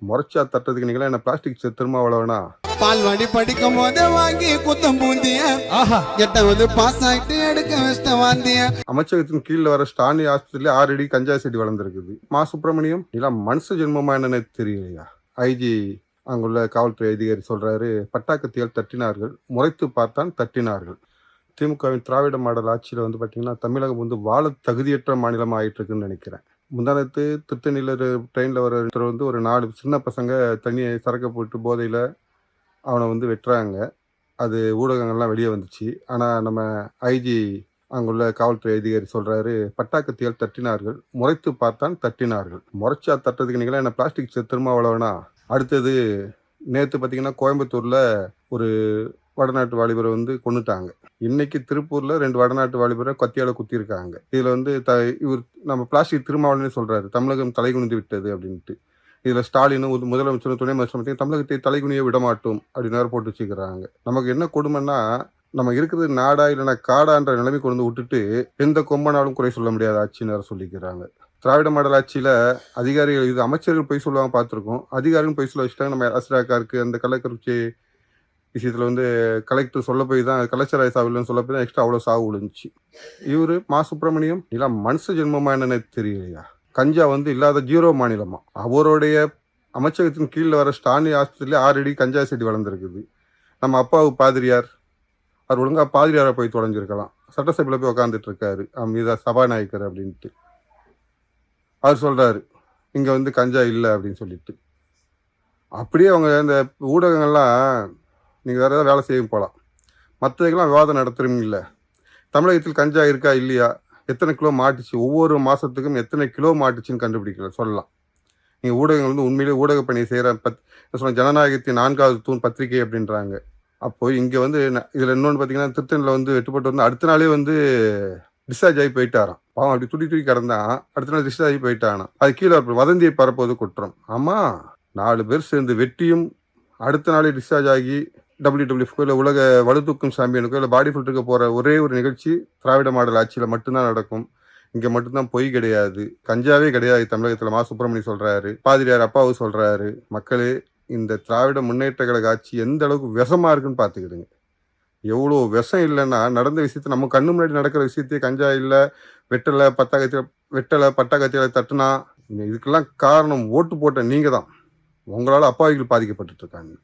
முறைச்சா தட்டுறதுக்கு நீங்களா என்ன பிளாஸ்டிக் திரும்ப அவ்வளவுனா பால்வாடி படிக்கும் போதே வாங்கி குத்தம் பூந்திய எட்டாவது பாஸ் ஆயிட்டு எடுக்க வச்சிட்ட வாந்திய. அமைச்சகத்தின் கீழே வர ஸ்டானி ஆஸ்பத்திரியில 6 அடி கஞ்சா செடி வளர்ந்துருக்குது. மா சுப்பிரமணியம் இதெல்லாம் மனுஷ ஜென்மமா என்னன்னு தெரியலையா? ஐஜி அங்குள்ள காவல்துறை அதிகாரி சொல்றாரு, பட்டாக்கத்தியால் தட்டினார்கள், முறைத்து பார்த்தான் தட்டினார்கள். திமுகவின் திராவிட மாடல் ஆட்சியில் வந்து பார்த்தீங்கன்னா தமிழகம் வந்து வாழ தகுதியற்ற மாநிலம் ஆயிட்டு இருக்குன்னு நினைக்கிறேன். முந்தானத்து திருத்தணியில் ட்ரெயினில் வர வந்து ஒரு 4 சின்ன பசங்க தண்ணியை சரக்க போட்டு போதையில் அவனை வந்து வெட்டுறாங்க. அது ஊடகங்கள்லாம் வெளியே வந்துச்சு. ஆனால் நம்ம ஐஜி அங்குள்ள காவல்துறை அதிகாரி சொல்றாரு, பட்டாக்கத்தியால் தட்டினார்கள், முறைத்து பார்த்தான் தட்டினார்கள். முறைச்சா தட்டுறதுக்கு நீங்களா என்ன பிளாஸ்டிக் திரும்ப அவ்வளவுனா? அடுத்தது நேற்று பார்த்தீங்கன்னா கோயம்புத்தூர்ல ஒரு வடநாட்டு வாலிபரை வந்து கொன்னுட்டாங்க. இன்னைக்கு திருப்பூர்ல 2 வடநாட்டு வாலிபரை கத்தியால குத்திருக்காங்க. இதுல வந்து இவர் நம்ம பிளாஸ்டிக் திருமாவளவனே சொல்றாரு, தமிழகம் தலைகுனிந்து விட்டது அப்படின்ட்டு. இதுல ஸ்டாலினும் முதலமைச்சரும் துணை முதலமைச்சரும் தமிழகத்தை தலைகுனிய விடமாட்டோம் அப்படின்னு வேற போட்டு வச்சுக்கிறாங்க. நமக்கு என்ன கொடுமைன்னா, நம்ம இருக்கிறது நாடா இல்லைன்னா காடான்ற நிலைமை கொண்டு வந்து விட்டுட்டு எந்த கொம்பனாலும் குறை சொல்ல முடியாத ஆட்சின்னு வேற சொல்லிக்கிறாங்க. திராவிட மாடல் ஆட்சியில அதிகாரிகள் இது அமைச்சர்கள் பொய் சொல்லுவாங்க பார்த்துருக்கோம். அதிகாரிகள் பொய் சொல்ல வச்சுட்டாங்க. நம்ம அஸ்ராக்காருக்கு அந்த கள்ளக்குறிச்சி விஷயத்துல வந்து கலெக்டர் சொல்ல போய் தான் கலாச்சார சாவில்னு சொல்ல போய் தான் எக்ஸ்ட்ரா அவ்வளோ சாவு விழுந்துச்சு. இவரு மா சுப்பிரமணியம் இதெல்லாம் மனுஷ ஜென்மமா என்னன்னு தெரியலையா? கஞ்சா வந்து இல்லாத ஜீரோ மாநிலமா. அவருடைய அமைச்சகத்தின் கீழே வர ஸ்டானி ஆஸ்பத்திரியில 6 அடி கஞ்சா செடி வளர்ந்துருக்குது. நம்ம அப்பாவு பாதிரியார், அவர் ஒழுங்கா பாதிரியாரை போய் தொலைஞ்சிருக்கலாம். சட்டசபையில் போய் உட்காந்துட்டு இருக்காரு மீதா சபாநாயகர் அப்படின்ட்டு. அவர் சொல்றாரு இங்க வந்து கஞ்சா இல்லை அப்படின்னு சொல்லிட்டு. அப்படியே அவங்க இந்த ஊடகங்கள்லாம் நீங்கள் வேறு ஏதாவது வேலை செய்ய போகலாம். மற்றதுக்கெல்லாம் விவாதம் நடத்துறீங்கள. தமிழகத்தில் கஞ்சா இருக்கா இல்லையா, எத்தனை கிலோ மாட்டுச்சு, ஒவ்வொரு மாதத்துக்கும் எத்தனை கிலோ மாட்டுச்சுன்னு கண்டுபிடிக்கல சொல்லலாம். நீங்கள் ஊடகங்கள் வந்து உண்மையிலே ஊடக பணி செய்கிற ஜனநாயகத்தின் 4வது தூண் பத்திரிகை அப்படின்றாங்க. அப்போ இங்கே வந்து இதில் இன்னொன்று பார்த்தீங்கன்னா திருத்தணியில் வந்து வெட்டுப்பட்டு வந்து அடுத்த நாளே வந்து டிஸ்சார்ஜ் ஆகி போயிட்டாராம். பாவம் அப்படி துடி துடி கிடந்தான். அடுத்த நாள் டிஸ்சார்ஜ் ஆகி போயிட்டானா. அது கீழே வதந்தியை பரப்புவது குற்றம். ஆமாம், 4 பேர் சேர்ந்து வெட்டியும் அடுத்த நாளே டிஸ்சார்ஜ் ஆகி WWF இல்லை உலக வலுதூக்கும் சாம்பியனுக்கோ இல்லை பாடி ஃபில்டருக்கு போகிற ஒரே ஒரு நிகழ்ச்சி திராவிட மாடல் ஆட்சியில் மட்டும்தான் நடக்கும். இங்கே மட்டும்தான் பொய் கிடையாது, கஞ்சாவே கிடையாது தமிழகத்தில். மா சுப்பிரமணியம் சொல்கிறாரு, பாதிரியார் அப்பாவு சொல்கிறாரு. மக்களே, இந்த திராவிட முன்னேற்ற கழக ஆட்சி எந்த அளவுக்கு விஷமாக இருக்குன்னு பார்த்துக்கிடுங்க. எவ்வளோ விஷம் இல்லைன்னா நடந்த விஷயத்தை நம்ம கண்ணு முன்னாடி நடக்கிற விஷயத்தையே கஞ்சா இல்லை, வெட்டலை பட்டாக்கத்தியில் தட்டுனா, இதுக்கெல்லாம் காரணம் ஓட்டு போட்ட நீங்கள் தான். உங்களால் அப்பாவிகள் பாதிக்கப்பட்டு இருக்காங்க.